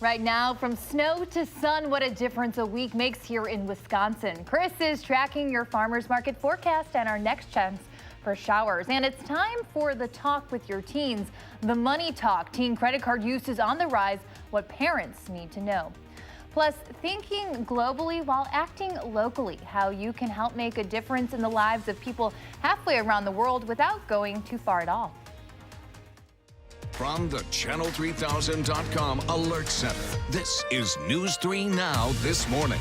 Right now, from snow to sun, what a difference a week makes here in Wisconsin. Chris is tracking your farmers market forecast and our next chance for showers. And it's time for the talk with your teens. The money talk. Teen credit card use is on the rise. What parents need to know. Plus, thinking globally while acting locally. How you can help make a difference in the lives of people halfway around the world without going too far at all. From the Channel3000.com Alert Center, this is News 3 Now This Morning.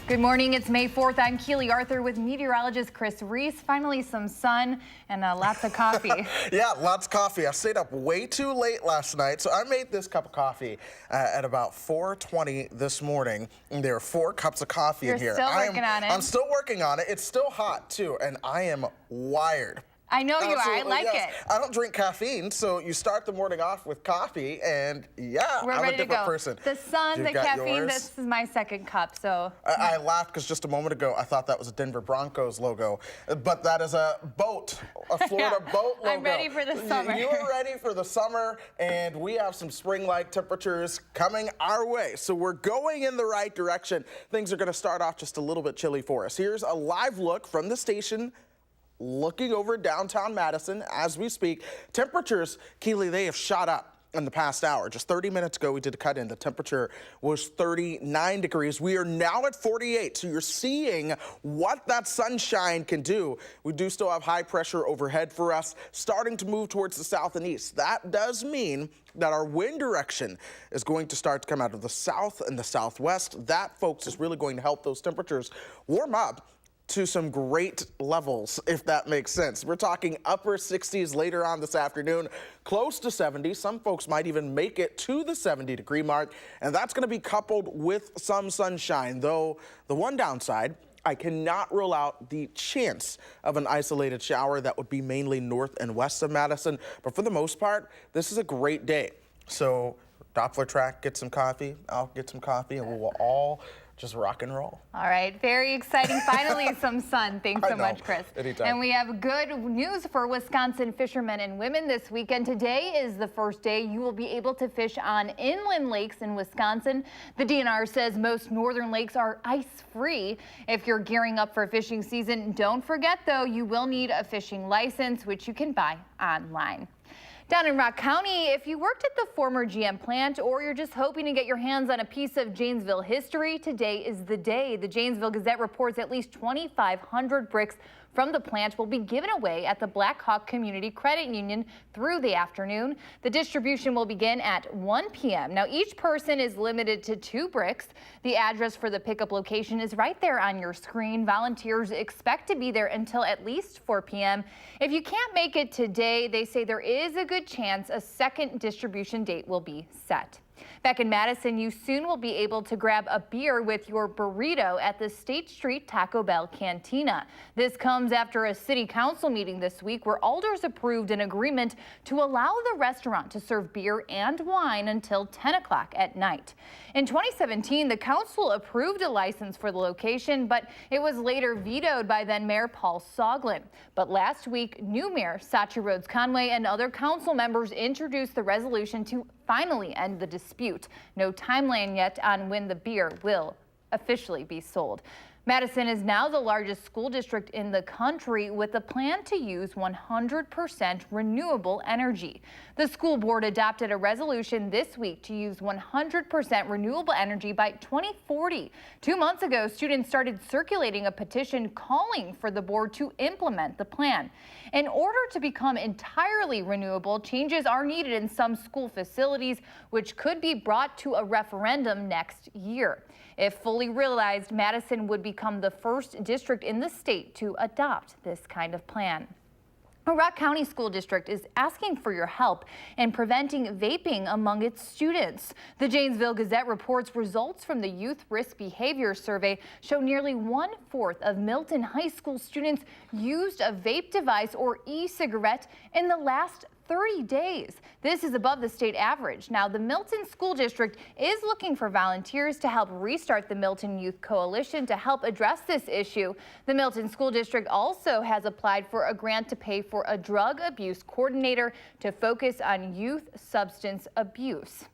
Good morning. It's May 4th. I'm Keely Arthur with meteorologist Chris Reese. Finally, some sun and lots of coffee. Yeah, lots of coffee. I stayed up way too late last night, so I made this cup of coffee at about 4:20 this morning. And there are 4 cups of coffee in here. You're still working on it. I'm still working on it. It's still hot, too, and I am wired. I know you are. I like it. I don't drink caffeine, so you start the morning off with coffee, and yeah, We're I'm ready a different to go. person. The sun, You've the got caffeine, yours? this is my second cup, so. I laughed because just a moment ago, I thought that was a Denver Broncos logo, but that is a boat, a Florida boat logo. I'm ready for the summer. You are ready for the summer, and we have some spring-like temperatures coming our way. So we're going in the right direction. Things are going to start off just a little bit chilly for us. Here's a live look from the station looking over downtown Madison as we speak. Temperatures, Keely, they have shot up in the past hour. Just 30 minutes ago, we did a cut in. The temperature was 39 degrees. We are now at 48, so you're seeing what that sunshine can do. We do still have high pressure overhead for us, starting to move towards the south and east. That does mean that our wind direction is going to start to come out of the south and the southwest. That, folks, is really going to help those temperatures warm up to some great levels, if that makes sense. We're talking upper 60s later on this afternoon, close to 70. Some folks might even make it to the 70-degree mark, and that's going to be coupled with some sunshine, though the one downside, I cannot rule out the chance of an isolated shower that would be mainly north and west of Madison, but for the most part, this is a great day. So Doppler track, get some coffee, I'll get some coffee, and we will all just rock and roll. All right, very exciting. Finally, some sun. Thanks so much, Chris. Anytime. And we have good news for Wisconsin fishermen and women this weekend. Today is the first day you will be able to fish on inland lakes in Wisconsin. The DNR says most northern lakes are ice-free. If you're gearing up for fishing season, don't forget, though, you will need a fishing license, which you can buy online. Down in Rock County, if you worked at the former GM plant or you're just hoping to get your hands on a piece of Janesville history, today is the day. The Janesville Gazette reports at least 2,500 bricks from the plant will be given away at the Black Hawk Community Credit Union through the afternoon. The distribution will begin at 1 p.m. Now, each person is limited to 2 bricks. The address for the pickup location is right there on your screen. Volunteers expect to be there until at least 4 p.m. If you can't make it today, they say there is a good chance a second distribution date will be set. Back in Madison, you soon will be able to grab a beer with your burrito at the State Street Taco Bell Cantina. This comes after a city council meeting this week where alders approved an agreement to allow the restaurant to serve beer and wine until 10 o'clock at night. In 2017, the council approved a license for the location, but it was later vetoed by then Mayor Paul Soglin. But last week, new Mayor Sachi Rhodes Conway and other council members introduced the resolution to finally end the dispute. No timeline yet on when the beer will officially be sold. Madison is now the largest school district in the country with a plan to use 100% renewable energy. The school board adopted a resolution this week to use 100% renewable energy by 2040. 2 months ago, students started circulating a petition calling for the board to implement the plan. In order to become entirely renewable, changes are needed in some school facilities, which could be brought to a referendum next year. If fully realized, Madison would become the first district in the state to adopt this kind of plan. A Rock County School District is asking for your help in preventing vaping among its students. The Janesville Gazette reports results from the Youth Risk Behavior Survey show nearly 1/4 of Milton High School students used a vape device or e-cigarette in the last 30 days. This is above the state average. Now, the Milton School District is looking for volunteers to help restart the Milton Youth Coalition to help address this issue. The Milton School District also has applied for a grant to pay for a drug abuse coordinator to focus on youth substance abuse.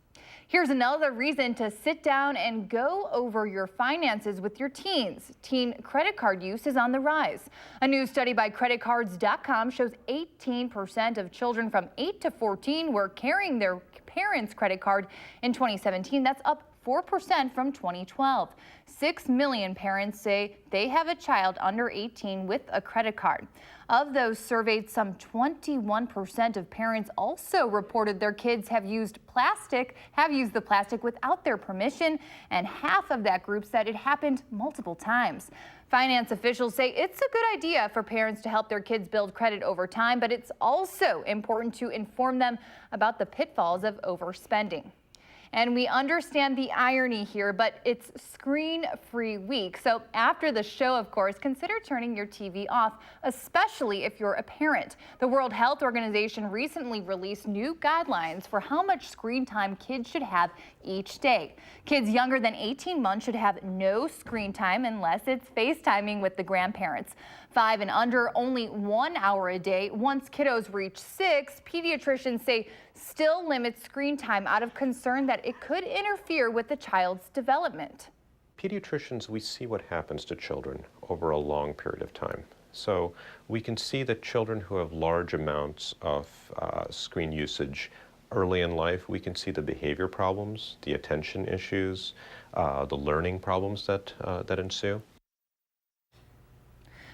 Here's another reason to sit down and go over your finances with your teens. Teen credit card use is on the rise. A new study by creditcards.com shows 18% of children from 8 to 14 were carrying their parents' credit card in 2017. That's up 4% from 2012. 6 million parents say they have a child under 18 with a credit card. Of those surveyed, some 21% of parents also reported their kids have used the plastic without their permission, and half of that group said it happened multiple times. Finance officials say it's a good idea for parents to help their kids build credit over time, but it's also important to inform them about the pitfalls of overspending. And we understand the irony here, but it's screen-free week. So after the show, of course, consider turning your TV off, especially if you're a parent. The World Health Organization recently released new guidelines for how much screen time kids should have each day. Kids younger than 18 months should have no screen time unless it's FaceTiming with the grandparents. 5 and under, only 1 hour a day. Once kiddos reach 6, pediatricians say still limit screen time out of concern that it could interfere with the child's development. Pediatricians, we see what happens to children over a long period of time. So we can see that children who have large amounts of screen usage early in life, we can see the behavior problems, the attention issues, the learning problems that ensue.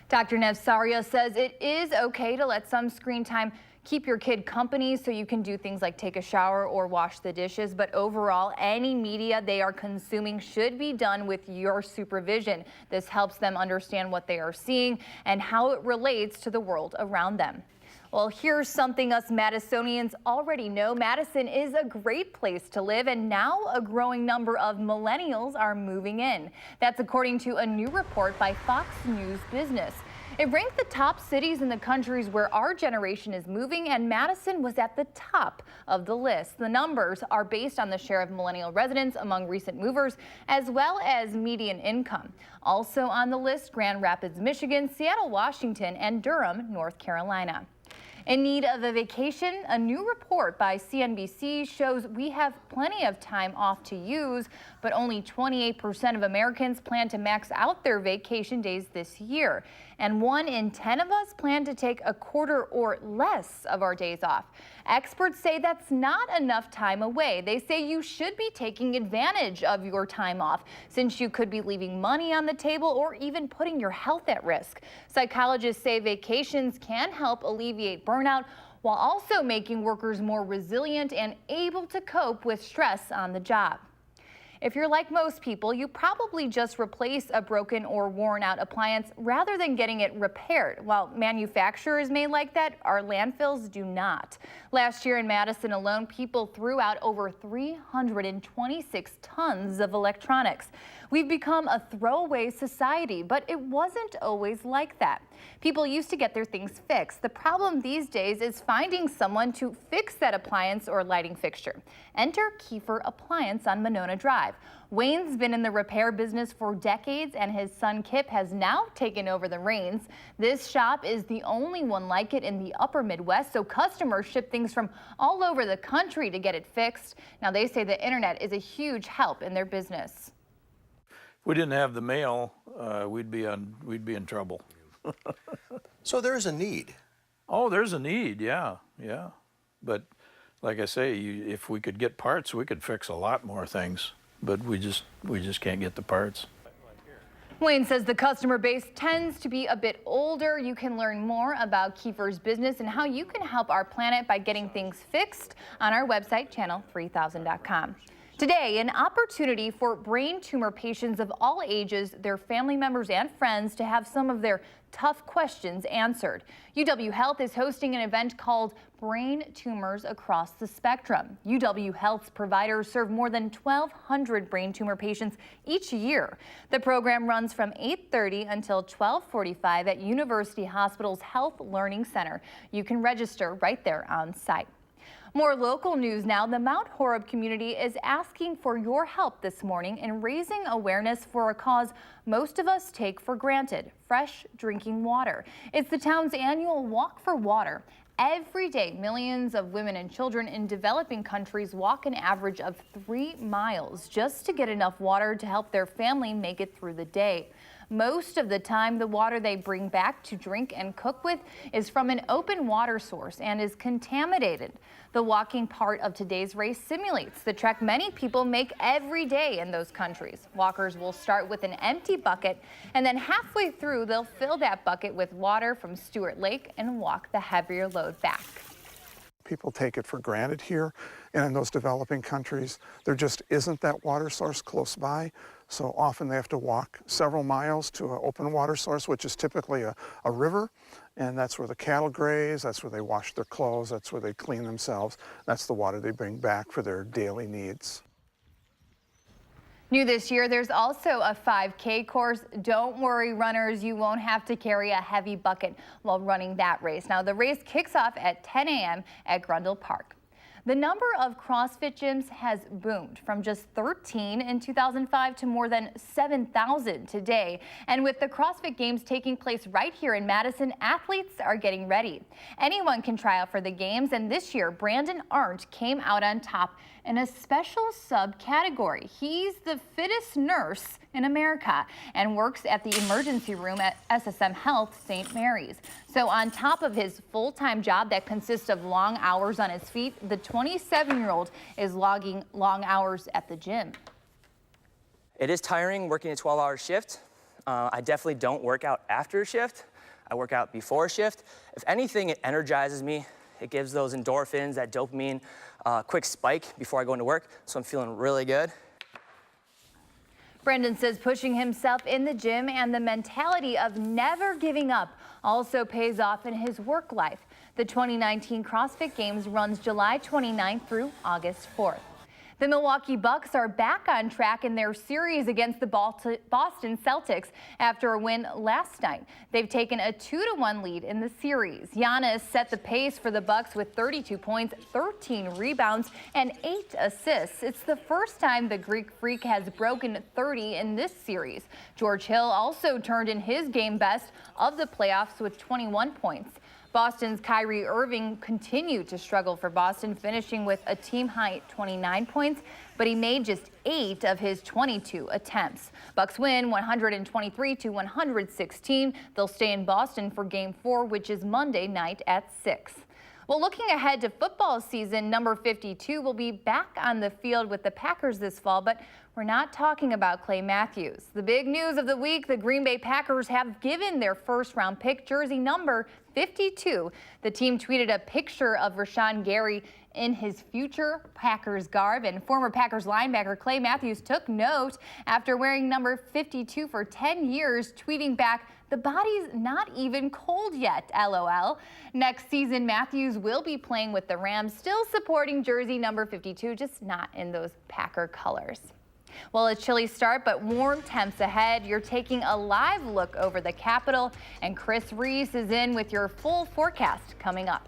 Dr. Nevsaria says it is okay to let some screen time keep your kid company so you can do things like take a shower or wash the dishes. But overall, any media they are consuming should be done with your supervision. This helps them understand what they are seeing and how it relates to the world around them. Well, here's something us Madisonians already know. Madison is a great place to live, and now a growing number of millennials are moving in. That's according to a new report by Fox News Business. It ranked the top cities in the countries where our generation is moving, and Madison was at the top of the list. The numbers are based on the share of millennial residents among recent movers, as well as median income. Also on the list, Grand Rapids, Michigan, Seattle, Washington, and Durham, North Carolina. In need of a vacation, a new report by CNBC shows we have plenty of time off to use, but only 28% of Americans plan to max out their vacation days this year. And 1 in 10 of us plan to take a quarter or less of our days off. Experts say that's not enough time away. They say you should be taking advantage of your time off, since you could be leaving money on the table or even putting your health at risk. Psychologists say vacations can help alleviate burnout while also making workers more resilient and able to cope with stress on the job. If you're like most people, you probably just replace a broken or worn out appliance rather than getting it repaired. While manufacturers may like that, our landfills do not. Last year in Madison alone, people threw out over 326 tons of electronics. We've become a throwaway society, but it wasn't always like that. People used to get their things fixed. The problem these days is finding someone to fix that appliance or lighting fixture. Enter Kiefer Appliance on Monona Drive. Wayne's been in the repair business for decades, and his son Kip has now taken over the reins. This shop is the only one like it in the upper Midwest, so customers ship things from all over the country to get it fixed. Now, they say the internet is a huge help in their business. If we didn't have the mail, we'd be in trouble. So there's a need. Oh, there's a need, yeah. But like I say, if we could get parts, we could fix a lot more things. But we just can't get the parts. Wayne says the customer base tends to be a bit older. You can learn more about Kiefer's business and how you can help our planet by getting things fixed on our website, channel3000.com. Today, an opportunity for brain tumor patients of all ages, their family members and friends to have some of their tough questions answered. UW Health is hosting an event called Brain Tumors Across the Spectrum. UW Health's providers serve more than 1,200 brain tumor patients each year. The program runs from 8:30 until 12:45 at University Hospital's Health Learning Center. You can register right there on site. More local news now. The Mount Horeb community is asking for your help this morning in raising awareness for a cause most of us take for granted: fresh drinking water. It's the town's annual Walk for Water. Every day, millions of women and children in developing countries walk an average of 3 miles just to get enough water to help their family make it through the day. Most of the time, the water they bring back to drink and cook with is from an open water source and is contaminated. The walking part of today's race simulates the trek many people make every day in those countries. Walkers will start with an empty bucket, and then halfway through, they'll fill that bucket with water from Stewart Lake and walk the heavier load back. People take it for granted here, and in those developing countries, there just isn't that water source close by. So often they have to walk several miles to an open water source, which is typically a river, and that's where the cattle graze, that's where they wash their clothes, that's where they clean themselves. That's the water they bring back for their daily needs. New this year, there's also a 5K course. Don't worry, runners, you won't have to carry a heavy bucket while running that race. Now, the race kicks off at 10 a.m. at Grundle Park. The number of CrossFit gyms has boomed from just 13 in 2005 to more than 7,000 today. And with the CrossFit Games taking place right here in Madison, athletes are getting ready. Anyone can try out for the games, and this year, Brandon Arndt came out on top in a special subcategory. He's the fittest nurse in America and works at the emergency room at SSM Health St. Mary's. So on top of his full-time job that consists of long hours on his feet, the 27-year-old is logging long hours at the gym. It is tiring working a 12-hour shift. I definitely don't work out after a shift. I work out before a shift. If anything, it energizes me. It gives those endorphins, that dopamine, quick spike before I go into work, so I'm feeling really good. Brandon says pushing himself in the gym and the mentality of never giving up also pays off in his work life. The 2019 CrossFit Games runs July 29th through August 4th. The Milwaukee Bucks are back on track in their series against the Boston Celtics after a win last night. They've taken a 2-1 lead in the series. Giannis set the pace for the Bucks with 32 points, 13 rebounds, and 8 assists. It's the first time the Greek Freak has broken 30 in this series. George Hill also turned in his game best of the playoffs with 21 points. Boston's Kyrie Irving continued to struggle for Boston, finishing with a team-high 29 points, but he made just 8 of his 22 attempts. Bucks win 123-116. They'll stay in Boston for Game 4, which is Monday night at 6. Well, looking ahead to football season, number 52 will be back on the field with the Packers this fall, but we're not talking about Clay Matthews. The big news of the week, the Green Bay Packers have given their first-round pick jersey number 52. The team tweeted a picture of Rashawn Gary in his future Packers garb, and former Packers linebacker Clay Matthews took note after wearing number 52 for 10 years, tweeting back, "The body's not even cold yet, LOL." Next season, Matthews will be playing with the Rams, still supporting jersey number 52, just not in those Packer colors. Well, a chilly start, but warm temps ahead. You're taking a live look over the Capitol, and Chris Reese is in with your full forecast coming up.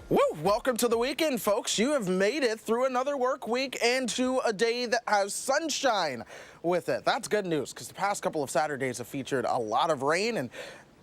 Woo! Welcome to the weekend, folks. You have made it through another work week and to a day that has sunshine with it. That's good news because the past couple of Saturdays have featured a lot of rain, and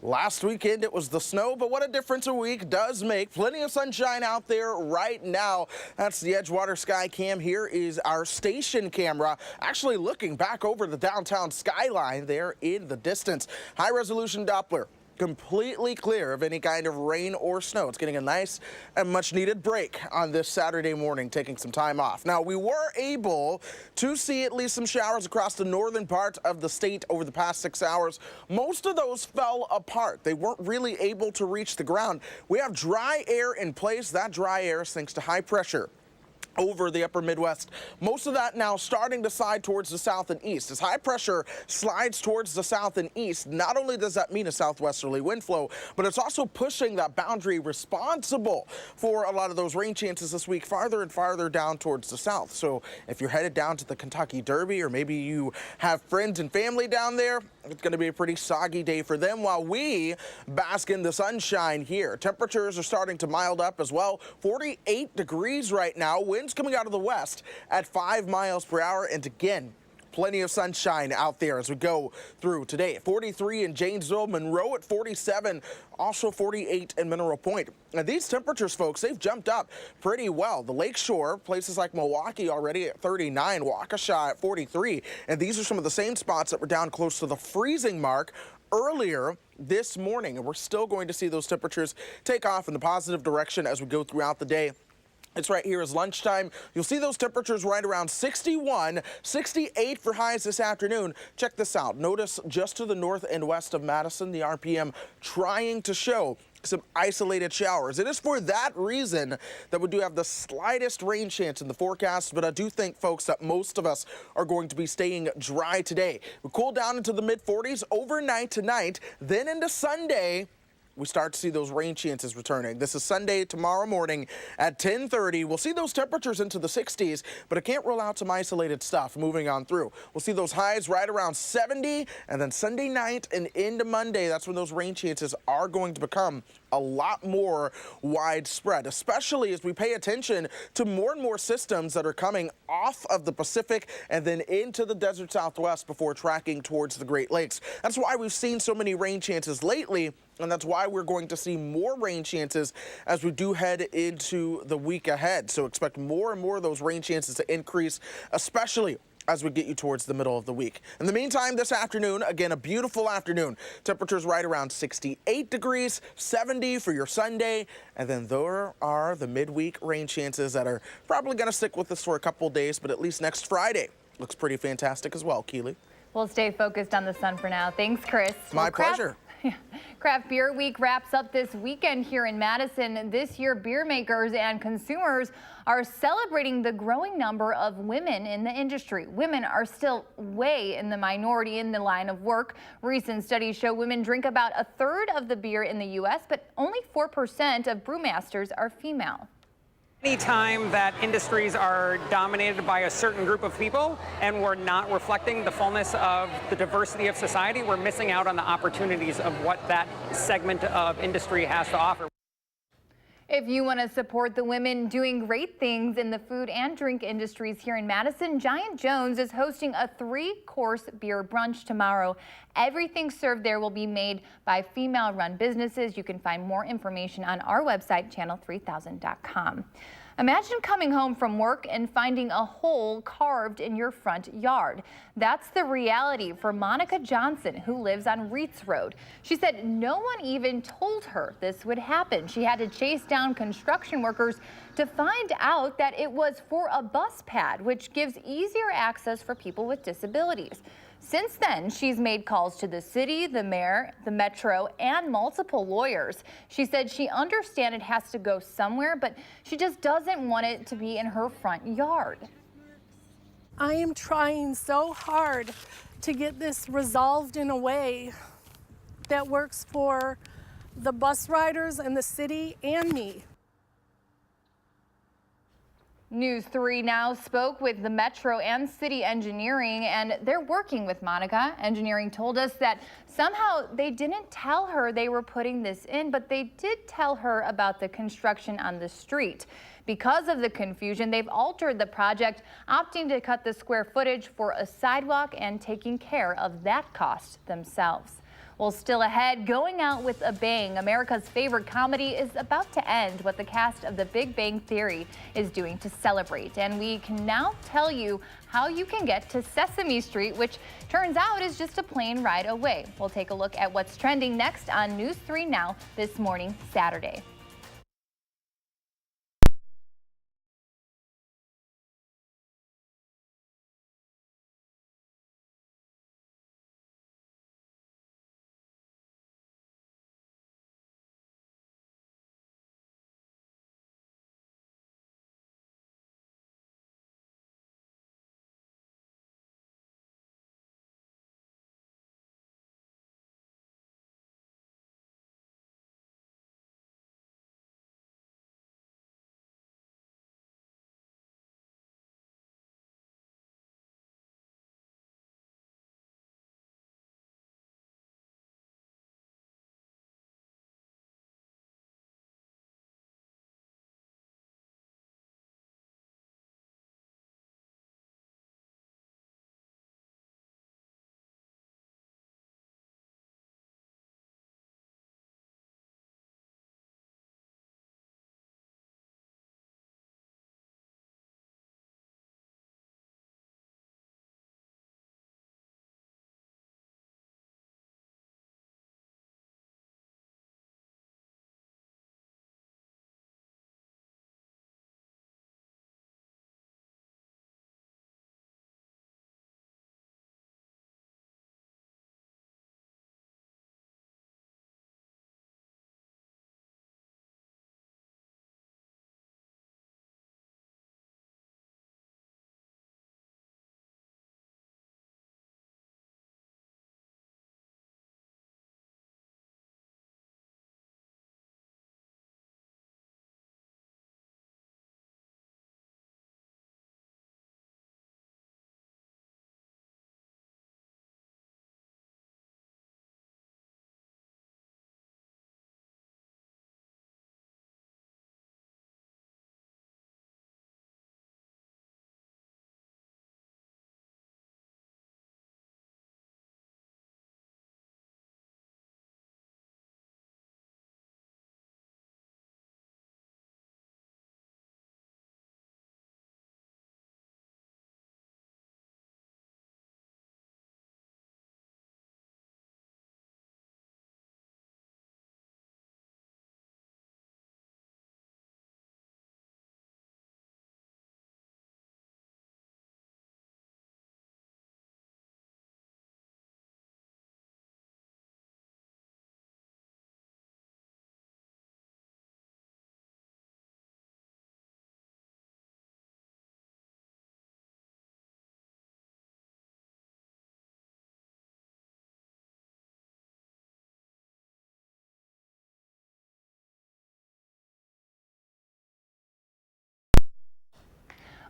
last weekend it was the snow, but what a difference a week does make. Plenty of sunshine out there right now. That's the Edgewater Sky Cam. Here is our station camera actually looking back over the downtown skyline there in the distance. High resolution Doppler. Completely clear of any kind of rain or snow. It's getting a nice and much needed break on this Saturday morning, taking some time off. Now, we were able to see at least some showers across the northern part of the state over the past 6 hours. Most of those fell apart. They weren't really able to reach the ground. We have dry air in place. That dry air is thanks to high pressure over the upper Midwest. Most of that now starting to slide towards the south and east. As high pressure slides towards the south and east, not only does that mean a southwesterly wind flow, but it's also pushing that boundary responsible for a lot of those rain chances this week farther and farther down towards the south. So if you're headed down to the Kentucky Derby, or maybe you have friends and family down there, it's going to be a pretty soggy day for them while we bask in the sunshine here. Temperatures are starting to mild up as well. 48 degrees right now. Winds coming out of the west at 5 miles per hour. And again, plenty of sunshine out there as we go through today. 43 in Janesville, Monroe at 47, also 48 in Mineral Point. Now these temperatures, folks, they've jumped up pretty well. The lakeshore, places like Milwaukee already at 39, Waukesha at 43, and these are some of the same spots that were down close to the freezing mark earlier this morning. And we're still going to see those temperatures take off in the positive direction as we go throughout the day. It's right here is lunchtime. You'll see those temperatures right around 61, 68 for highs this afternoon. Check this out. Notice just to the north and west of Madison, the RPM trying to show some isolated showers. It is for that reason that we do have the slightest rain chance in the forecast, but I do think, folks, that most of us are going to be staying dry today. We cool down into the mid-40s overnight tonight, then into Sunday. We start to see those rain chances returning. This is Sunday, tomorrow morning at 10:30. We'll see those temperatures into the 60s, but I can't rule out some isolated stuff moving on through. We'll see those highs right around 70, and then Sunday night and into Monday, that's when those rain chances are going to become a lot more widespread, especially as we pay attention to more and more systems that are coming off of the Pacific and then into the desert Southwest before tracking towards the Great Lakes. That's why we've seen so many rain chances lately, and that's why we're going to see more rain chances as we do head into the week ahead. So expect more and more of those rain chances to increase, especially as we get you towards the middle of the week. In the meantime, this afternoon, again, a beautiful afternoon. Temperatures right around 68 degrees, 70 for your Sunday, and then there are the midweek rain chances that are probably going to stick with us for a couple of days, but at least next Friday looks pretty fantastic as well. Keely? We'll stay focused on the sun for now. Thanks, Chris. My pleasure. Craft Beer Week wraps up this weekend here in Madison. This year, beer makers and consumers are celebrating the growing number of women in the industry. Women are still way in the minority in the line of work. Recent studies show women drink about a third of the beer in the U.S., but only 4% of brewmasters are female. Anytime that industries are dominated by a certain group of people and we're not reflecting the fullness of the diversity of society, we're missing out on the opportunities of what that segment of industry has to offer. If you want to support the women doing great things in the food and drink industries here in Madison, Giant Jones is hosting a 3-course beer brunch tomorrow. Everything served there will be made by female-run businesses. You can find more information on our website, channel3000.com. Imagine coming home from work and finding a hole carved in your front yard. That's the reality for Monica Johnson, who lives on Reitz Road. She said no one even told her this would happen. She had to chase down construction workers to find out that it was for a bus pad, which gives easier access for people with disabilities. Since then, she's made calls to the city, the mayor, the metro, and multiple lawyers. She said she understands it has to go somewhere, but she just doesn't want it to be in her front yard. I am trying so hard to get this resolved in a way that works for the bus riders and the city and me. News 3 Now spoke with the Metro and City Engineering, and they're working with Monica. Engineering told us that somehow they didn't tell her they were putting this in, but they did tell her about the construction on the street. Because of the confusion, they've altered the project, opting to cut the square footage for a sidewalk and taking care of that cost themselves. Well, still ahead, going out with a bang. America's favorite comedy is about to end. What the cast of The Big Bang Theory is doing to celebrate. And we can now tell you how you can get to Sesame Street, which turns out is just a plane ride away. We'll take a look at what's trending next on News 3 Now this morning, Saturday.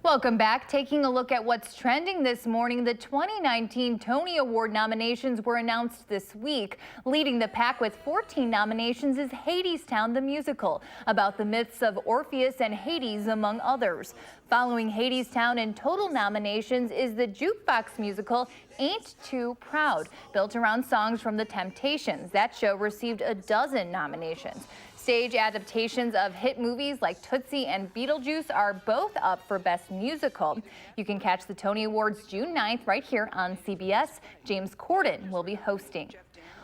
Welcome back. Taking a look at what's trending this morning, the 2019 Tony Award nominations were announced this week. Leading the pack with 14 nominations is Hadestown the musical, about the myths of Orpheus and Hades, among others. Following Hadestown in total nominations is the jukebox musical Ain't Too Proud, built around songs from The Temptations. That show received a dozen nominations. Stage adaptations of hit movies like Tootsie and Beetlejuice are both up for Best Musical. You can catch the Tony Awards June 9th right here on CBS. James Corden will be hosting.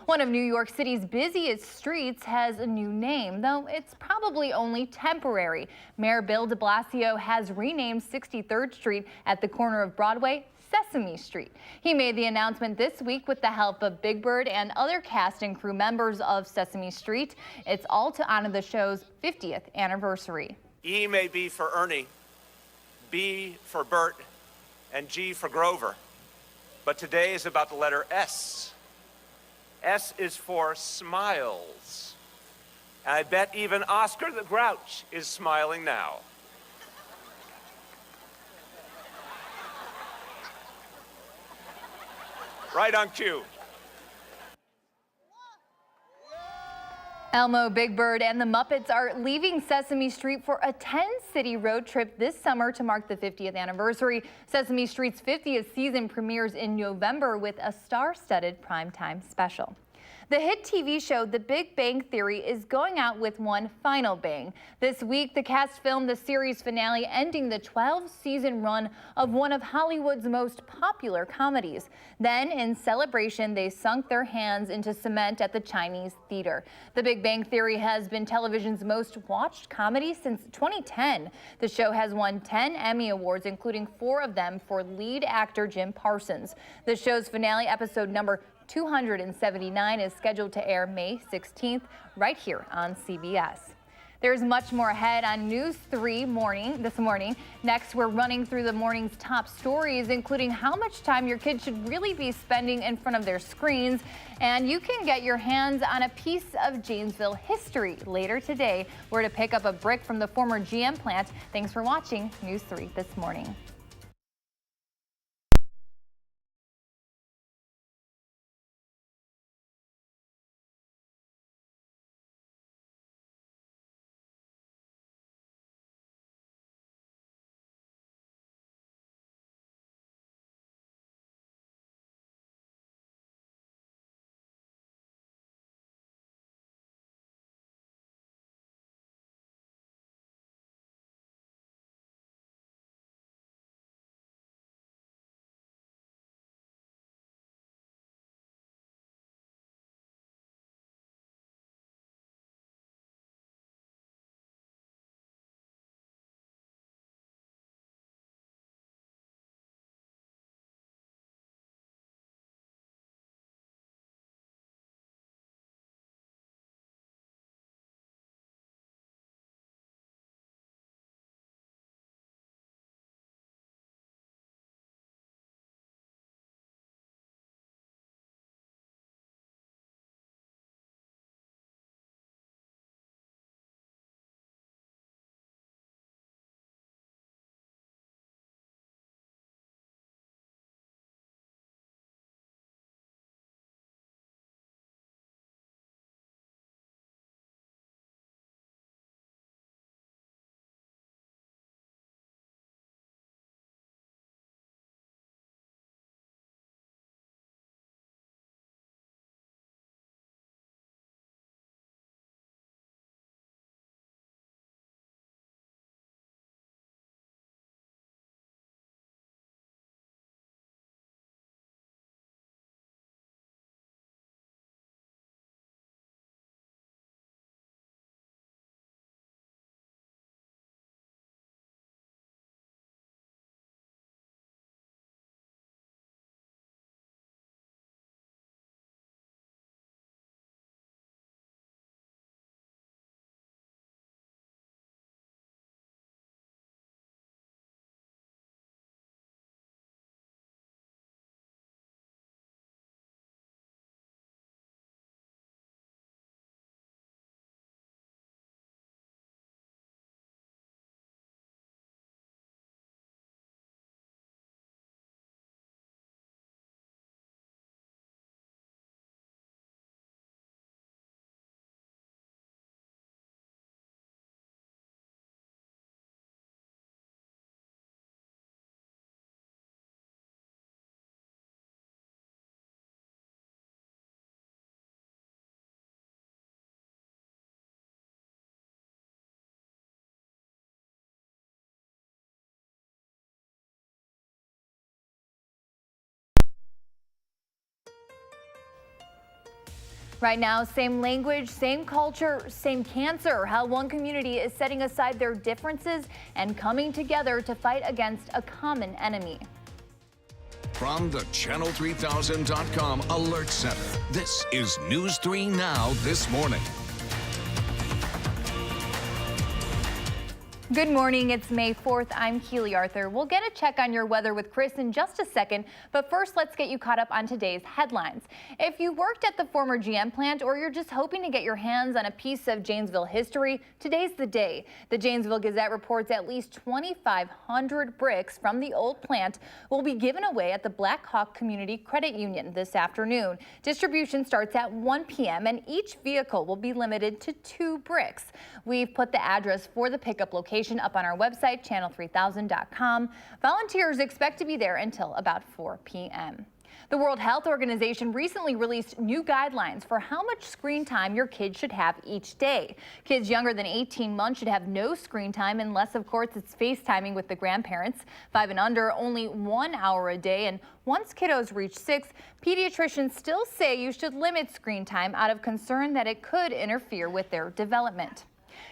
One of New York City's busiest streets has a new name, though it's probably only temporary. Mayor Bill de Blasio has renamed 63rd Street at the corner of Broadway Sesame Street. He made the announcement this week with the help of Big Bird and other cast and crew members of Sesame Street. It's all to honor the show's 50th anniversary. E may be for Ernie, B for Bert, and G for Grover. But today is about the letter S. S is for smiles. And I bet even Oscar the Grouch is smiling now. Right on cue. Elmo, Big Bird, and the Muppets are leaving Sesame Street for a 10-city road trip this summer to mark the 50th anniversary. Sesame Street's 50th season premieres in November with a star-studded primetime special. The hit TV show The Big Bang Theory is going out with one final bang. This week, the cast filmed the series finale, ending the 12-season run of one of Hollywood's most popular comedies. Then, in celebration, they sunk their hands into cement at the Chinese theater. The Big Bang Theory has been television's most watched comedy since 2010. The show has won 10 Emmy Awards, including 4 of them for lead actor Jim Parsons. The show's finale episode number 279 is scheduled to air May 16th right here on CBS. There's much more ahead on News 3 this morning. Next, we're running through the morning's top stories, including how much time your kids should really be spending in front of their screens. And you can get your hands on a piece of Janesville history later today, where to pick up a brick from the former GM plant. Thanks for watching News 3 this morning. Right now, same language, same culture, same cancer. How one community is setting aside their differences and coming together to fight against a common enemy. From the Channel3000.com Alert Center, this is News 3 Now this morning. Good morning, it's May 4th. I'm Keely Arthur. We'll get a check on your weather with Chris in just a second, but first let's get you caught up on today's headlines. If you worked at the former GM plant or you're just hoping to get your hands on a piece of Janesville history, today's the day. The Janesville Gazette reports at least 2,500 bricks from the old plant will be given away at the Black Hawk Community Credit Union this afternoon. Distribution starts at 1 p.m. and each vehicle will be limited to 2 bricks. We've put the address for the pickup location up on our website, channel3000.com. Volunteers expect to be there until about 4 p.m. The World Health Organization recently released new guidelines for how much screen time your kids should have each day. Kids younger than 18 months should have no screen time unless, of course, it's FaceTiming with the grandparents. 5 and under, only 1 hour a day. And once kiddos reach 6, pediatricians still say you should limit screen time out of concern that it could interfere with their development.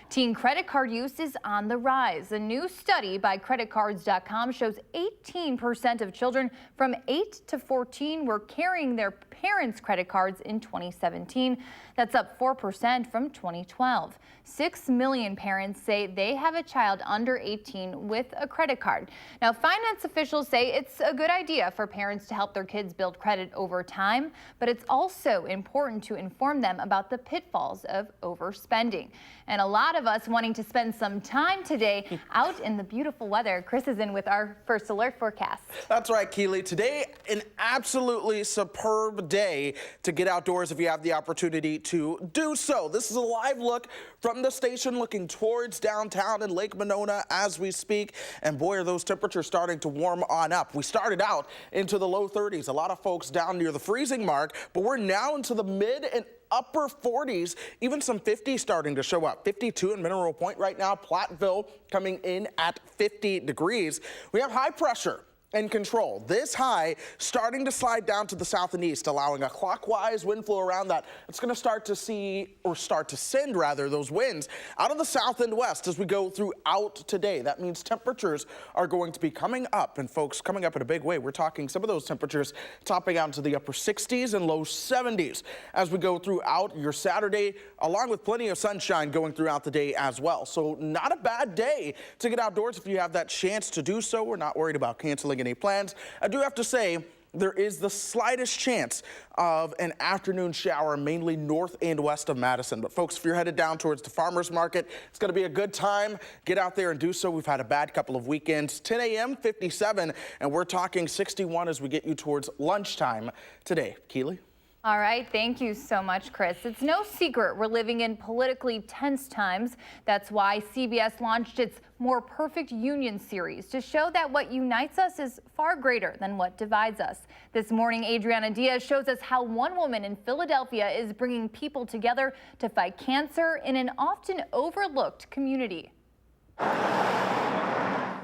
Teen credit card use is on the rise. A new study by creditcards.com shows 18% of children from 8 to 14 were carrying their parents' credit cards in 2017. That's up 4% from 2012. 6 million parents say they have a child under 18 with a credit card. Now, finance officials say it's a good idea for parents to help their kids build credit over time, but it's also important to inform them about the pitfalls of overspending. And a lot of us wanting to spend some time today out in the beautiful weather. Chris is in with our first alert forecast. That's right, Keely. Today, an absolutely superb day to get outdoors if you have the opportunity to do so. This is a live look from the station looking towards downtown in Lake Monona as we speak. And boy, are those temperatures starting to warm on up. We started out into the low 30s. A lot of folks down near the freezing mark, but we're now into the mid and upper 40s, even some 50s starting to show up. 52 in Mineral Point right now. Platteville coming in at 50 degrees. We have high pressure in control. This high starting to slide down to the south and east, allowing a clockwise wind flow around that. It's going to start to send those winds out of the south and west as we go throughout today. That means temperatures are going to be coming up, and folks, coming up in a big way. We're talking some of those temperatures topping out into the upper 60s and low 70s as we go throughout your Saturday, along with plenty of sunshine going throughout the day as well. So not a bad day to get outdoors if you have that chance to do so. We're not worried about canceling any plans. I do have to say, there is the slightest chance of an afternoon shower, mainly north and west of Madison. But folks, if you're headed down towards the farmers market, it's going to be a good time. Get out there and do so. We've had a bad couple of weekends. 10 a.m., 57, and we're talking 61 as we get you towards lunchtime today. Keely? All right, thank you so much, Chris. It's no secret we're living in politically tense times. That's why CBS launched its More Perfect Union series to show that what unites us is far greater than what divides us. This morning, Adriana Diaz shows us how one woman in Philadelphia is bringing people together to fight cancer in an often overlooked community.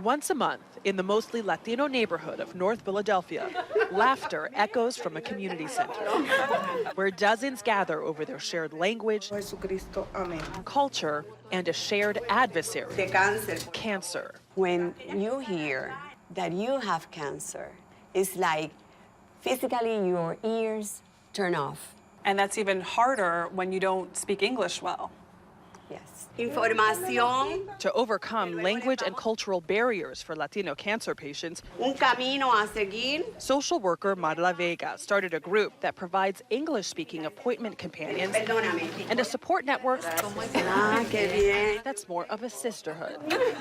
Once a month, in the mostly Latino neighborhood of North Philadelphia, laughter echoes from a community center, where dozens gather over their shared language, culture, and a shared adversary, cancer. When you hear that you have cancer, it's like physically your ears turn off. And that's even harder when you don't speak English well. Yes. Información. To overcome language and cultural barriers for Latino cancer patients, Un camino a seguir. social worker Marla Vega started a group that provides English-speaking appointment companions and a support network that's more of a sisterhood.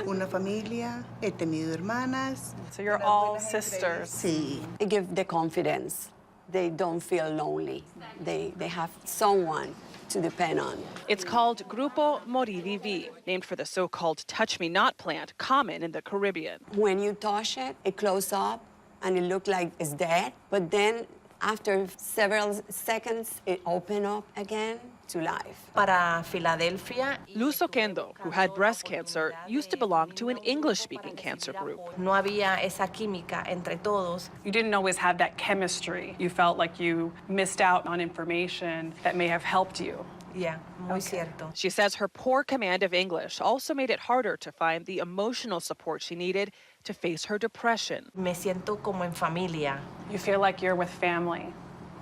Una familia, he tenido hermanas. So you're all sisters. Sí. It gives the confidence. They don't feel lonely. They have someone to depend on. It's called Grupo Morivivi, named for the so-called Touch Me Not plant, common in the Caribbean. When you touch it, it closes up and it looks like it's dead. But then after several seconds, it opens up again to life. Para Philadelphia, Luz Oquendo, who had breast cancer, used to belong to an English-speaking cancer group. no había esa química entre todos. You didn't always have that chemistry. You felt like you missed out on information that may have helped you. Yeah, muy cierto. She says her poor command of English also made it harder to find the emotional support she needed to face her depression. Me siento como en familia. You feel like you're with family.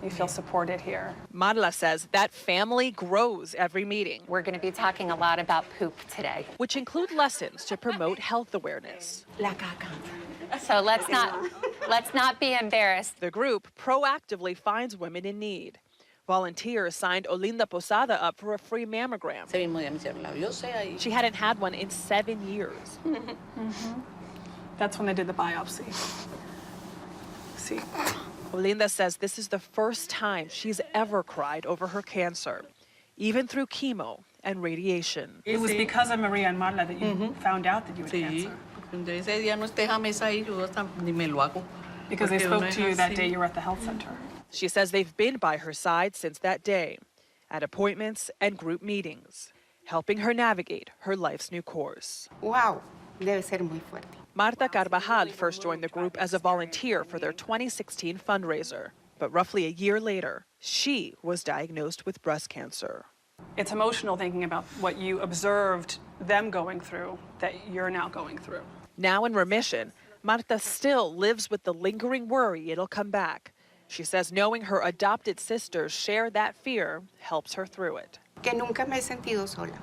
You feel supported here. Marla says that family grows every meeting. We're going to be talking a lot about poop today, which include lessons to promote health awareness. so let's not be embarrassed. The group proactively finds women in need. Volunteers signed Olinda Posada up for a free mammogram. She hadn't had one in 7 years. That's when they did the biopsy. See. Olinda says this is the first time she's ever cried over her cancer, even through chemo and radiation. It was because of Maria and Marla that you found out that you had cancer. Because they spoke to you that day you were at the health center. She says they've been by her side since that day, at appointments and group meetings, helping her navigate her life's new course. Wow, debe ser muy fuerte. Marta Carvajal first joined the group as a volunteer for their 2016 fundraiser. But roughly a year later, she was diagnosed with breast cancer. It's emotional thinking about what you observed them going through that you're now going through. Now in remission, Marta still lives with the lingering worry it'll come back. She says knowing her adopted sisters share that fear helps her through it. Que nunca me he sentido sola.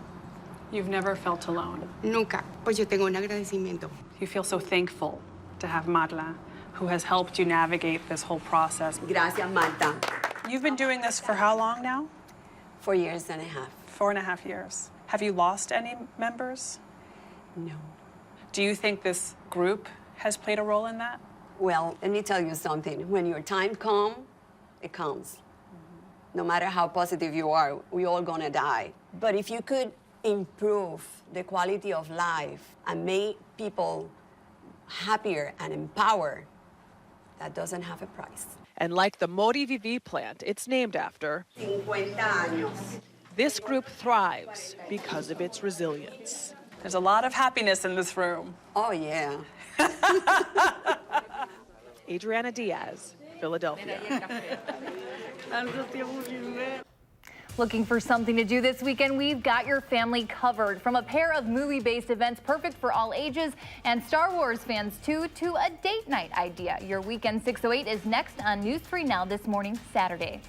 You've never felt alone. Nunca. Pues yo tengo un agradecimiento. You feel so thankful to have Marla, who has helped you navigate this whole process. Gracias, Marta. You've been doing this for how long now? 4 years and a half. 4.5 years. Have you lost any members? No. Do you think this group has played a role in that? Well, let me tell you something. When your time comes, it comes. No matter how positive you are, we all gonna die. But if you could improve the quality of life and make people happier and empowered, that doesn't have a price. And like the Mori Vivi plant it's named after, 50 años. this group thrives because of its resilience. There's a lot of happiness in this room. Oh, yeah. Adriana Diaz, Philadelphia. Looking for something to do this weekend? We've got your family covered. From a pair of movie-based events perfect for all ages and Star Wars fans too, to a date night idea. Your Weekend 608 is next on News 3 Now this morning, Saturday.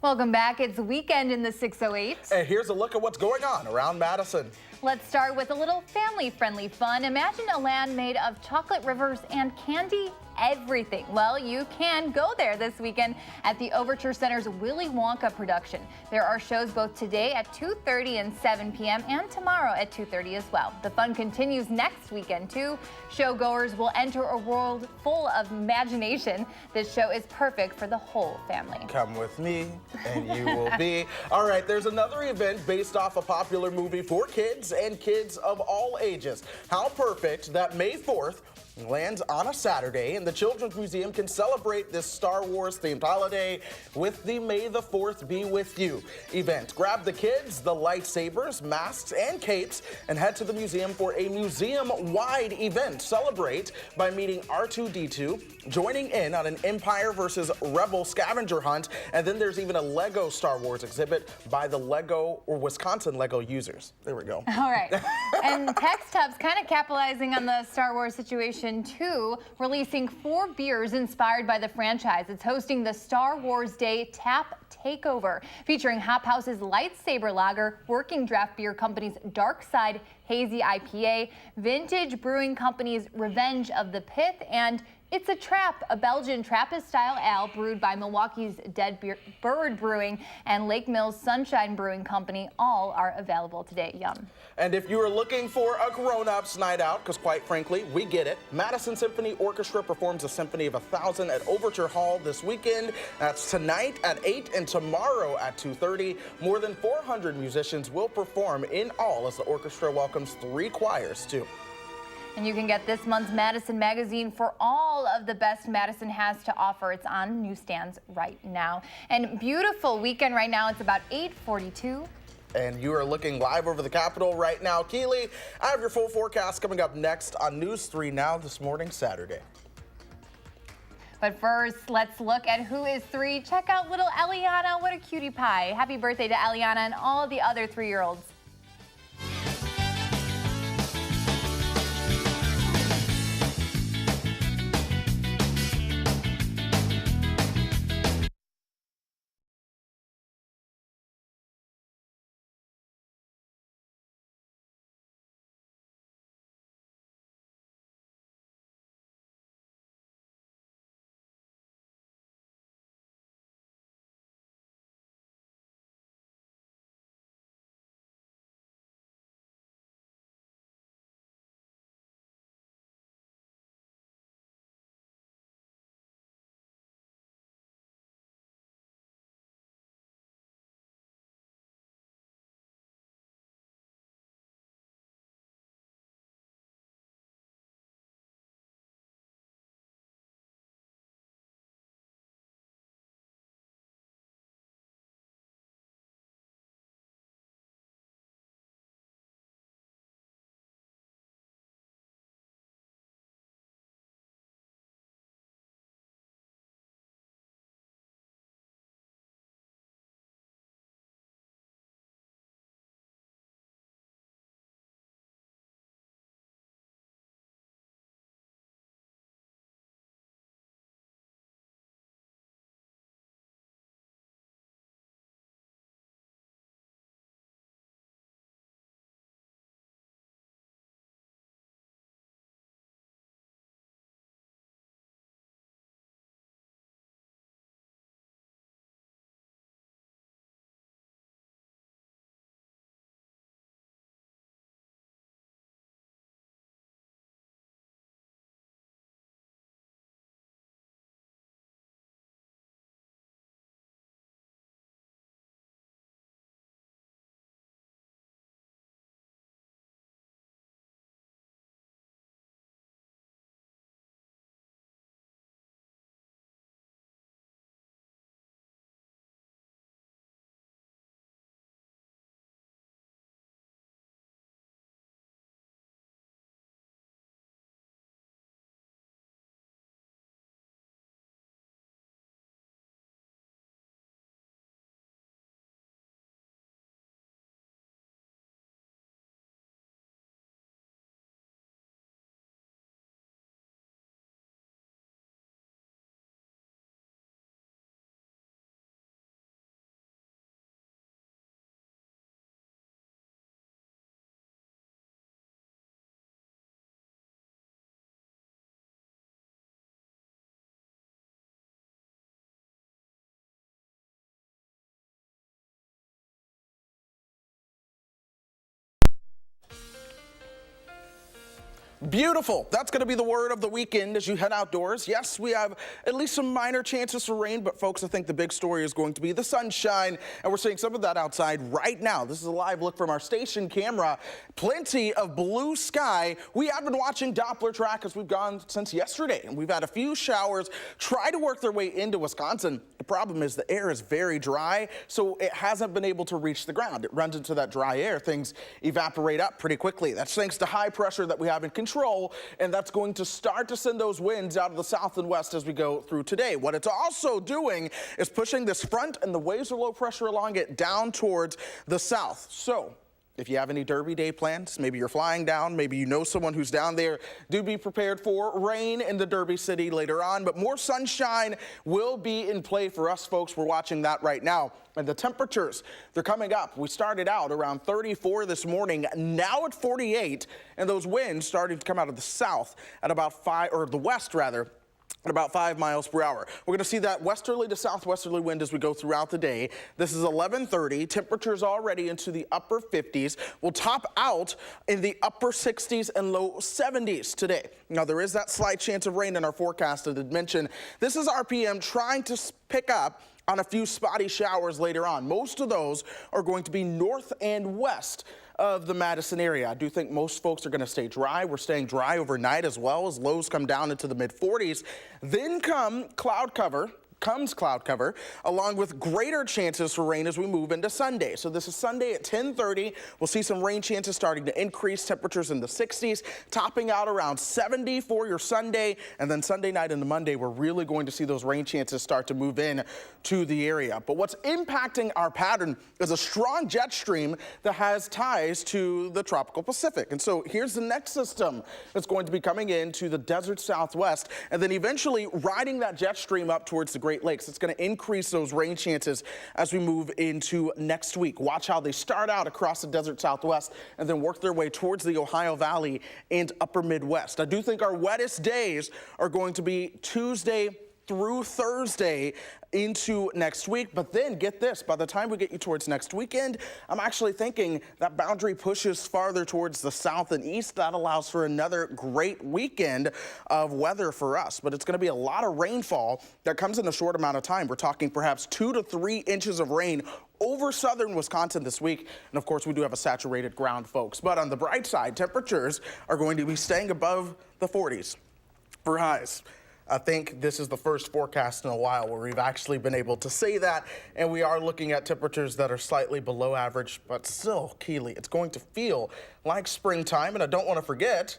Welcome back. It's weekend in the 608. And here's a look at what's going on around Madison. Let's start with a little family-friendly fun. Imagine a land made of chocolate rivers and candy everything. Well, you can go there this weekend at the Overture Center's Willy Wonka production. There are shows both today at 2:30 and 7 p.m. and tomorrow at 2:30 as well. The fun continues next weekend too. Showgoers will enter a world full of imagination. This show is perfect for the whole family. Come with me and you will be. All right, there's another event based off a popular movie for kids and kids of all ages. How perfect that May 4th lands on a Saturday, and the Children's Museum can celebrate this Star Wars themed holiday with the May the 4th Be With You event. Grab the kids, the lightsabers, masks, and capes, and head to the museum for a museum-wide event. Celebrate by meeting R2-D2, joining in on an Empire versus Rebel scavenger hunt, and then there's even a Lego Star Wars exhibit by the Wisconsin Lego users. There we go. All right. And Text Hub's kind of capitalizing on the Star Wars situation too, releasing 4 beers inspired by the franchise. It's hosting the Star Wars Day Tap Takeover, featuring Hop House's Lightsaber Lager, Working Draft Beer Company's Dark Side Hazy IPA, Vintage Brewing Company's Revenge of the Pith, and It's a Trap, a Belgian Trappist-style ale brewed by Milwaukee's Dead Bird Brewing and Lake Mills Sunshine Brewing Company. All are available today at Yum. And if you are looking for a grown-ups night out, because quite frankly, we get it, Madison Symphony Orchestra performs a Symphony of 1,000 at Overture Hall this weekend. That's tonight at 8 and tomorrow at 2:30. More than 400 musicians will perform in all as the orchestra welcomes 3 choirs too. And you can get this month's Madison magazine for all of the best Madison has to offer. It's on newsstands right now. And beautiful weekend right now. It's about 8:42. And you are looking live over the Capitol right now. Keely, I have your full forecast coming up next on News 3 Now this morning, Saturday. But first, let's look at who is 3. Check out little Eliana. What a cutie pie. Happy birthday to Eliana and all the other 3-year-olds. Beautiful. That's going to be the word of the weekend as you head outdoors. Yes, we have at least some minor chances for rain, but folks, I think the big story is going to be the sunshine, and we're seeing some of that outside right now. This is a live look from our station camera. Plenty of blue sky. We have been watching Doppler track as we've gone since yesterday, and we've had a few showers try to work their way into Wisconsin. The problem is the air is very dry, so it hasn't been able to reach the ground. It runs into that dry air. Things evaporate up pretty quickly. That's thanks to high pressure that we have in control, and that's going to start to send those winds out of the south and west as we go through today. What it's also doing is pushing this front and the waves of low pressure along it down towards the south. So if you have any Derby Day plans, maybe you're flying down, maybe you know someone who's down there, do be prepared for rain in the Derby City later on. But more sunshine will be in play for us folks. We're watching that right now. And the temperatures, they're coming up. We started out around 34 this morning, now at 48. And those winds started to come out of the south at about 5, or the west rather, at about 5 miles per hour. We're going to see that westerly to southwesterly wind as we go throughout the day. This is 11:30. Temperatures already into the upper 50s. We'll top out in the upper 60s and low 70s today. Now, there is that slight chance of rain in our forecast, as I mentioned. This is RPM trying to pick up on a few spotty showers later on. Most of those are going to be north and west of the Madison area. I do think most folks are going to stay dry. We're staying dry overnight as well as lows come down into the mid 40s. Then comes cloud cover, along with greater chances for rain as we move into Sunday. So this is Sunday at 10:30. We'll see some rain chances starting to increase, temperatures in the 60s, topping out around 70 for your Sunday. And then Sunday night into Monday, we're really going to see those rain chances start to move in to the area. But what's impacting our pattern is a strong jet stream that has ties to the tropical Pacific. And so here's the next system that's going to be coming into the desert Southwest and then eventually riding that jet stream up towards the Great Lakes. It's going to increase those rain chances as we move into next week. Watch how they start out across the desert Southwest and then work their way towards the Ohio Valley and upper Midwest. I do think our wettest days are going to be Tuesday through Thursday into next week. But then get this, by the time we get you towards next weekend, I'm actually thinking that boundary pushes farther towards the south and east. That allows for another great weekend of weather for us. But it's going to be a lot of rainfall that comes in a short amount of time. We're talking perhaps 2 to 3 inches of rain over southern Wisconsin this week. And of course, we do have a saturated ground, folks. But on the bright side, temperatures are going to be staying above the 40s for highs. I think this is the first forecast in a while where we've actually been able to say that, and we are looking at temperatures that are slightly below average, but still, Keely, it's going to feel like springtime. And I don't want to forget,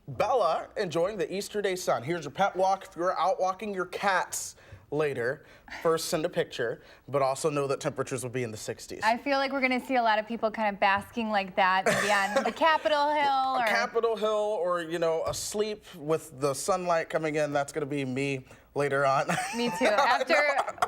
Bella enjoying the Easter day sun. Here's your pet walk. If you're out walking your cats later, first send a picture, but also know that temperatures will be in the 60s. I feel like we're going to see a lot of people kind of basking like that, maybe on the Capitol Hill. Or Capitol Hill, or, you know, asleep with the sunlight coming in. That's going to be me later on. Me too. After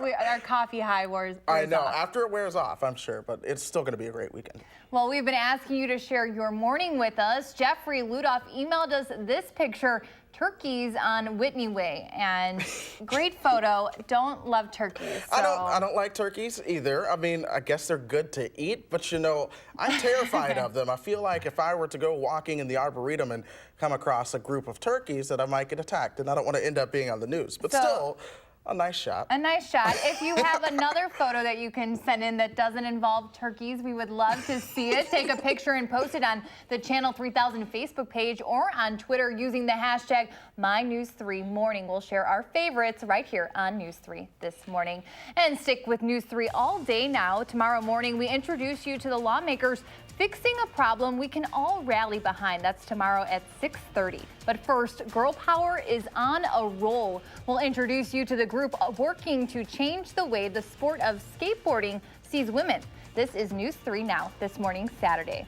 our coffee high wears off. I know. After it wears off, I'm sure, but it's still going to be a great weekend. Well, we've been asking you to share your morning with us. Jeffrey Ludoff emailed us this picture. Turkeys on Whitney Way, and great photo. Don't love turkeys. So. I don't like turkeys either. I mean, I guess they're good to eat, but you know, I'm terrified of them. I feel like if I were to go walking in the Arboretum and come across a group of turkeys, that I might get attacked, and I don't want to end up being on the news. But still, a nice shot. A nice shot. If you have another photo that you can send in that doesn't involve turkeys, we would love to see it. Take a picture and post it on the Channel 3000 Facebook page or on Twitter using the hashtag MyNews3Morning. We'll share our favorites right here on News 3 this morning. And stick with News 3 all day now. Tomorrow morning, we introduce you to the lawmakers fixing a problem we can all rally behind. That's tomorrow at 6:30. But first, Girl Power is on a roll. We'll introduce you to the group working to change the way the sport of skateboarding sees women. This is News 3 Now, this morning, Saturday.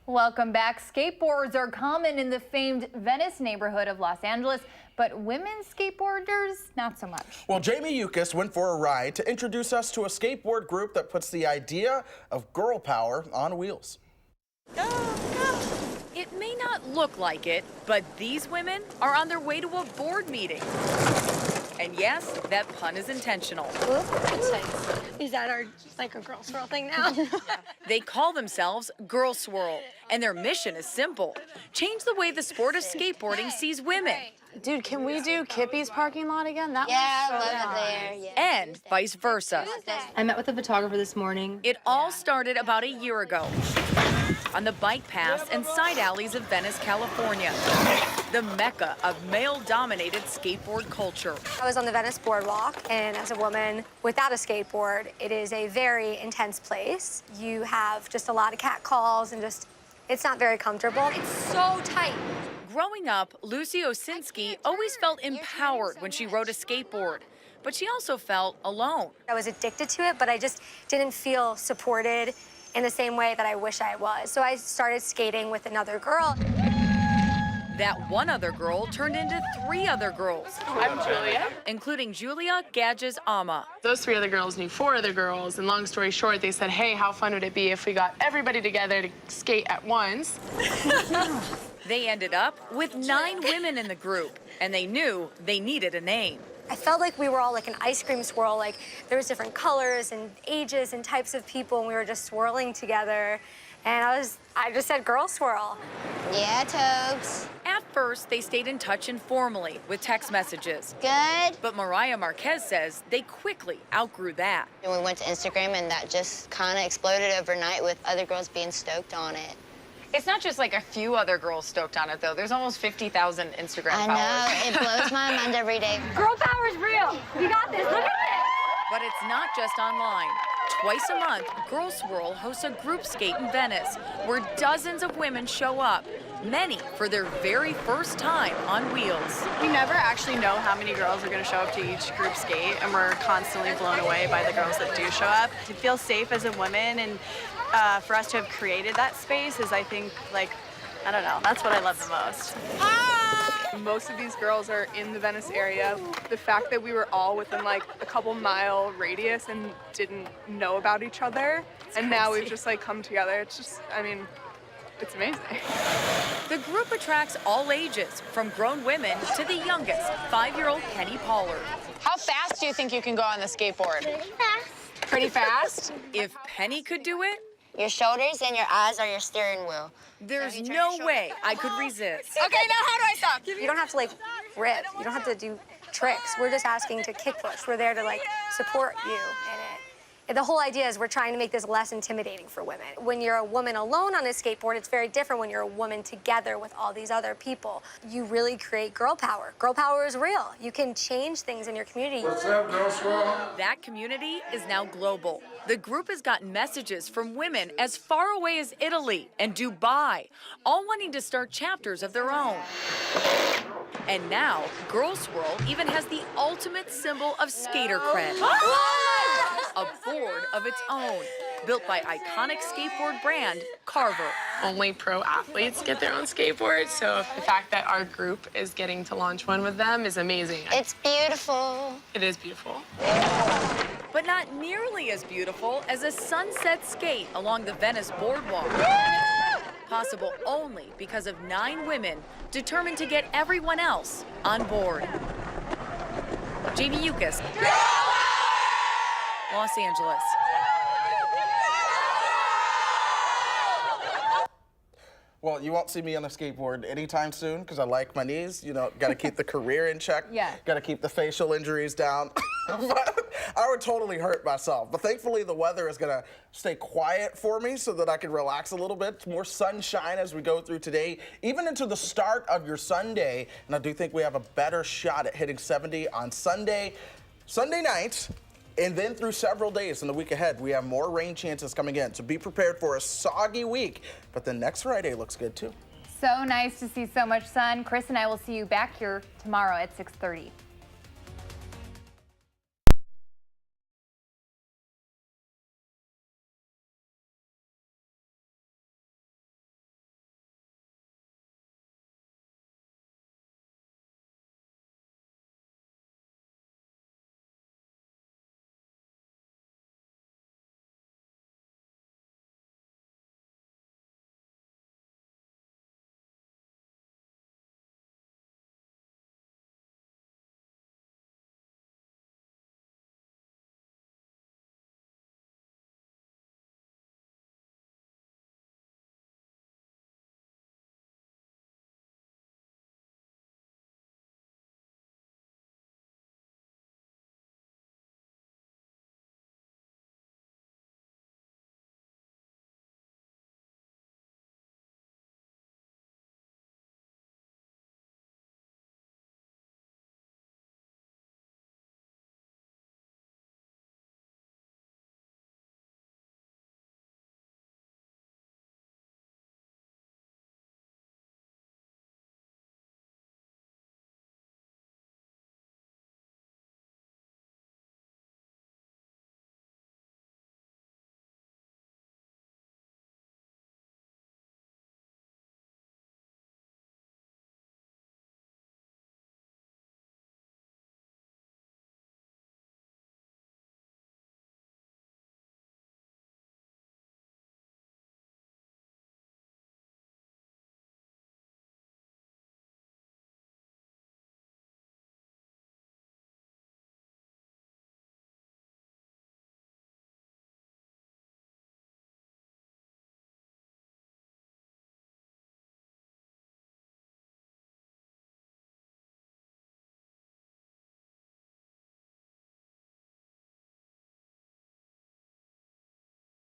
Welcome back. Skateboards are common in the famed Venice neighborhood of Los Angeles, but women skateboarders, not so much. Well, Jamie Yukas went for a ride to introduce us to a skateboard group that puts the idea of girl power on wheels. It may not look like it, but these women are on their way to a board meeting. And yes, that pun is intentional. Is that our girl swirl thing now? They call themselves Girl Swirl, and their mission is simple: change the way the sport of skateboarding sees women. Dude, can we do Kippy's parking lot again? That Yeah, was so I love it nice. there. And vice versa. I met with a photographer this morning. It all started about a year ago on the bike paths and side alleys of Venice, California, the mecca of male-dominated skateboard culture. I was on the Venice boardwalk, and as a woman without a skateboard, it is a very intense place. You have just a lot of catcalls and it's not very comfortable. It's so tight. Growing up, Lucy Osinski always felt empowered when she rode a skateboard, but she also felt alone. I was addicted to it, but I just didn't feel supported in the same way that I wish I was. So I started skating with another girl. That one other girl turned into 3 other girls. I'm Julia. Including Julia Gadges Ama. Those 3 other girls knew 4 other girls, and long story short, they said, hey, how fun would it be if we got everybody together to skate at once? They ended up with 9 women in the group, and they knew they needed a name. I felt like we were all like an ice cream swirl, like there was different colors and ages and types of people, and we were just swirling together. And I just said Girl Swirl. Yeah, Tobes. At first, they stayed in touch informally with text messages. Good. But Mariah Marquez says they quickly outgrew that. And we went to Instagram, and that just kind of exploded overnight with other girls being stoked on it. It's not just like a few other girls stoked on it, though. There's almost 50,000 Instagram followers. I know. It blows my mind every day. Girl power is real. You got this. Look at this. But it's not just online. Twice a month, Girl Swirl hosts a group skate in Venice where dozens of women show up, many for their very first time on wheels. We never actually know how many girls are going to show up to each group skate, and we're constantly blown away by the girls that do show up. To feel safe as a woman and for us to have created that space is, I think, I don't know, that's what I love the most. Most of these girls are in the Venice area. The fact that we were all within a couple mile radius and didn't know about each other, and now we've just come together. It's just, it's amazing. The group attracts all ages, from grown women to the youngest, 5-year-old Penny Pollard. How fast do you think you can go on the skateboard? Pretty fast. Pretty fast? If Penny could do it, Your shoulders and your eyes are your steering wheel. there's no way I could resist. Okay, now how do I stop? You don't have to rip. You don't have to do tricks. We're just asking to kick push. We're there to support you in it. And the whole idea is we're trying to make this less intimidating for women. When you're a woman alone on a skateboard, it's very different when you're a woman together with all these other people. You really create girl power. Girl power is real. You can change things in your community. What's up, Girl Swirl? That community is now global. The group has gotten messages from women as far away as Italy and Dubai, all wanting to start chapters of their own. And now, Girl Swirl even has the ultimate symbol of skater cred. A board of its own, built by iconic skateboard brand Carver. Only pro athletes get their own skateboards, so the fact that our group is getting to launch one with them is amazing. It's beautiful. It is beautiful. But not nearly as beautiful as a sunset skate along the Venice boardwalk. Possible only because of 9 women determined to get everyone else on board. Jamie Yukas, Los Angeles. Well, you won't see me on a skateboard anytime soon because I like my knees. Got to keep the career in check. Yeah. Got to keep the facial injuries down. But I would totally hurt myself. But thankfully, the weather is going to stay quiet for me so that I can relax a little bit. More sunshine as we go through today, even into the start of your Sunday. And I do think we have a better shot at hitting 70 on Sunday night. And then through several days in the week ahead, we have more rain chances coming in. So be prepared for a soggy week. But then next Friday looks good too. So nice to see so much sun. Chris and I will see you back here tomorrow at 6:30.